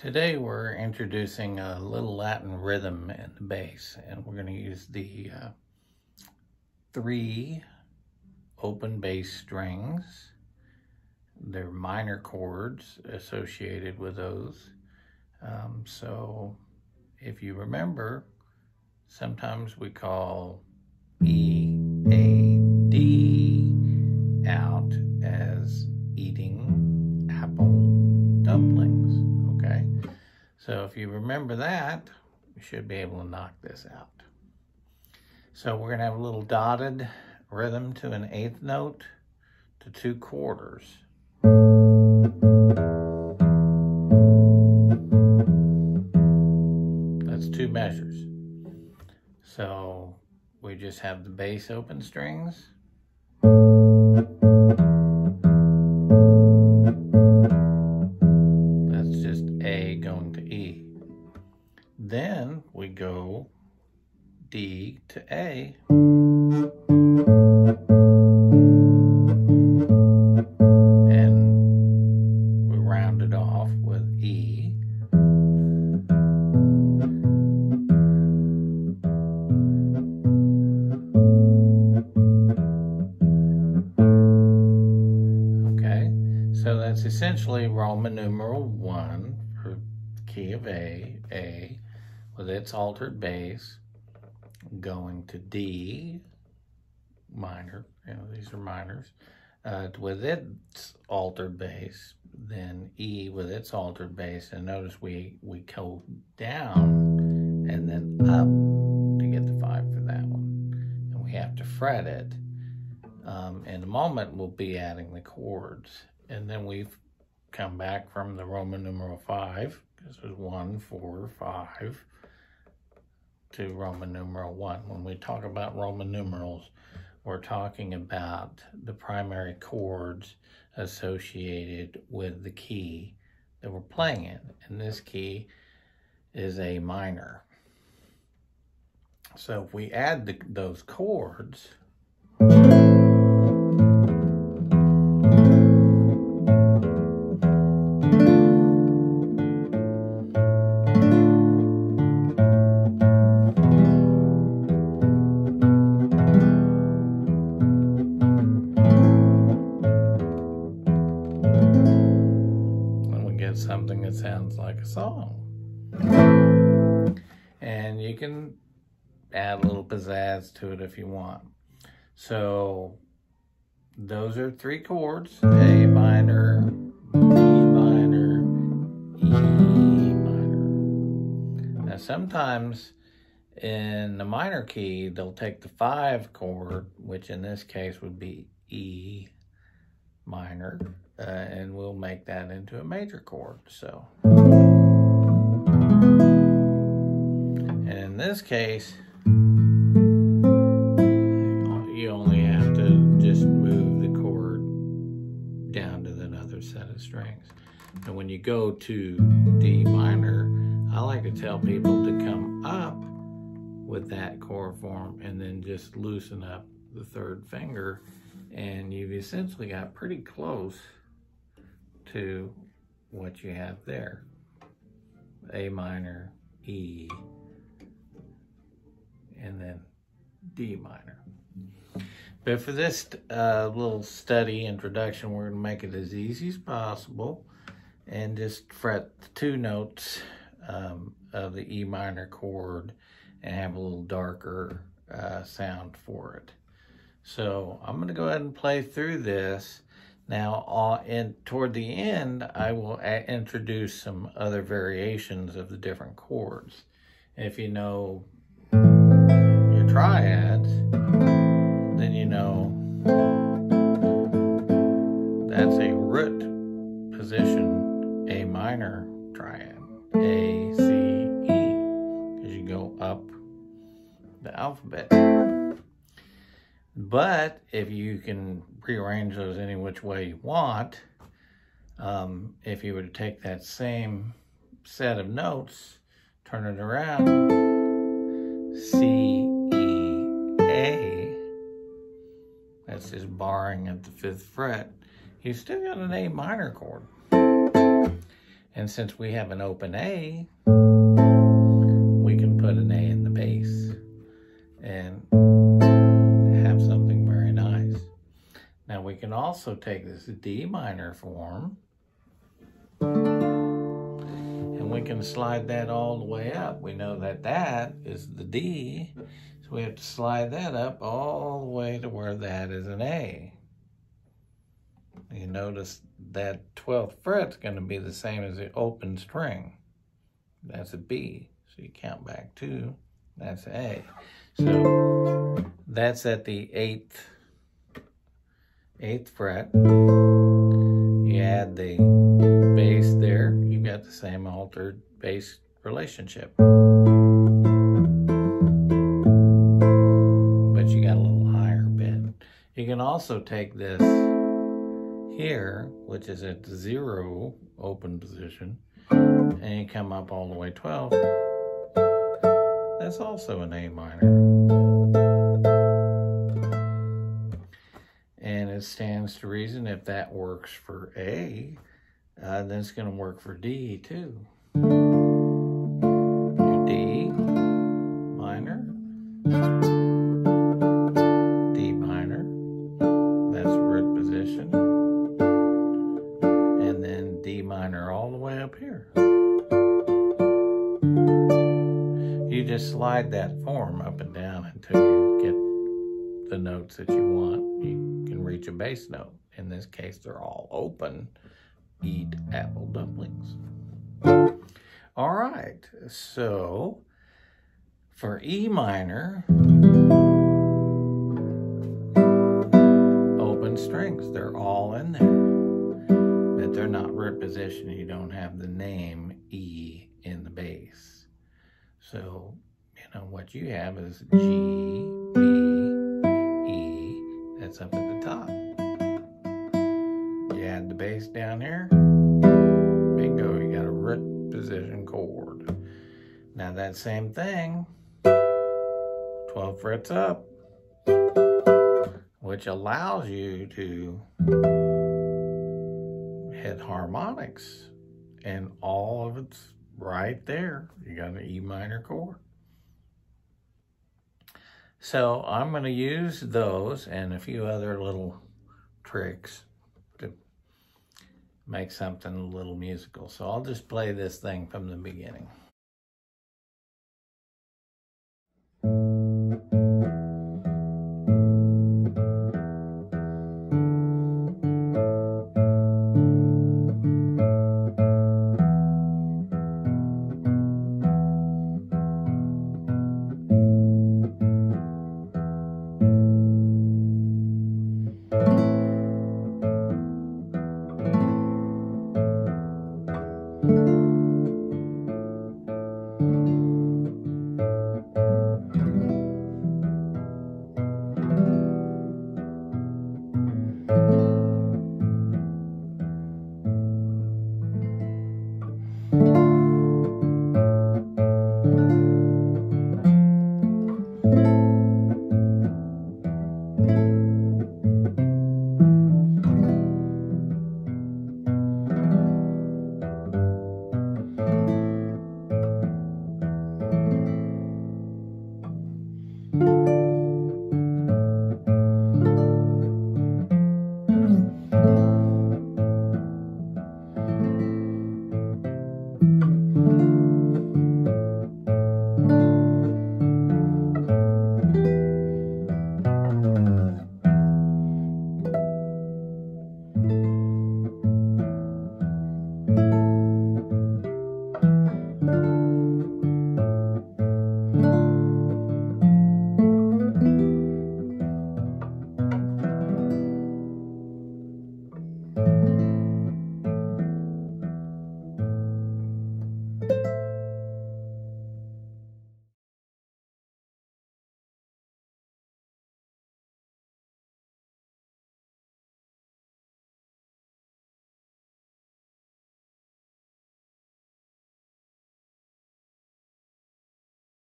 Today we're introducing a little Latin rhythm in the bass, and we're going to use the 3 open bass strings. They're minor chords associated with those. So if you remember, sometimes we call E, A, D out as eating apple dumplings. Okay, so if you remember that, you should be able to knock this out. So we're going to have a little dotted rhythm to an 8th note to 2 quarters. That's 2 measures. So we just have the bass open strings. Then we go D to A, and we round it off with E. Okay, so that's essentially Roman numeral 1 for the key of A, with its altered bass, going to D minor, these are minors, with its altered bass, then E with its altered bass, and notice we go down and then up to get the 5 for that one, and we have to fret it. In a moment we'll be adding the chords, and then we've come back from the Roman numeral 5, because there's 1, 4, 5, to Roman numeral 1. When we talk about Roman numerals, we're talking about the primary chords associated with the key that we're playing in. And this key is A minor. So if we add those chords, something that sounds like a song. And you can add a little pizzazz to it if you want. So those are 3 chords: A minor, B minor, E minor. Now sometimes in the minor key they'll take the 5 chord, which in this case would be E minor, and we'll make that into a major chord. So, and in this case, you only have to just move the chord down to another set of strings. And when you go to D minor, I like to tell people to come up with that chord form and then just loosen up the 3rd finger, and you've essentially got pretty close to what you have there: A minor, E, and then D minor. But for this little study introduction, we're going to make it as easy as possible and just fret the 2 notes of the E minor chord and have a little darker sound for it. So I'm going to go ahead and play through this. Now, toward the end, I will introduce some other variations of the different chords. If you know your triads, then you know that's a root position A minor triad, A, C, E, as you go up the alphabet. But if you can rearrange those any which way you want, if you were to take that same set of notes, turn it around, C, E, A, that's just barring at the 5th fret, you still got an A minor chord. And since we have an open A, we can put an A in the bass and have something very nice. Now we can also take this D minor form and we can slide that all the way up. We know that that is the D, so we have to slide that up all the way to where that is an A. You notice that 12th fret's going to be the same as the open string. That's a B, so you count back 2, that's A. So that's at the 8th fret. You add the bass there, you got the same altered bass relationship. But you got a little higher bit. You can also take this here, which is at the 0 open position, and you come up all the way 12. That's also an A minor. And it stands to reason if that works for A, then it's going to work for D too. Your D minor, D minor, that's root position, and then D minor all the way up here. You just slide that form up and down until you get the notes that you want. You can reach a bass note. In this case, they're all open. Eat apple dumplings. All right, so for E minor, open strings, they're all in there, but they're not root position. You don't have the name E in the bass. So, you know, what you have is G, B, E, that's up at the top. You add the bass down here, bingo, you got a root position chord. Now that same thing, 12 frets up, which allows you to hit harmonics, and all of it's right there. You got an E minor chord. So I'm going to use those and a few other little tricks to make something a little musical. So I'll just play this thing from the beginning.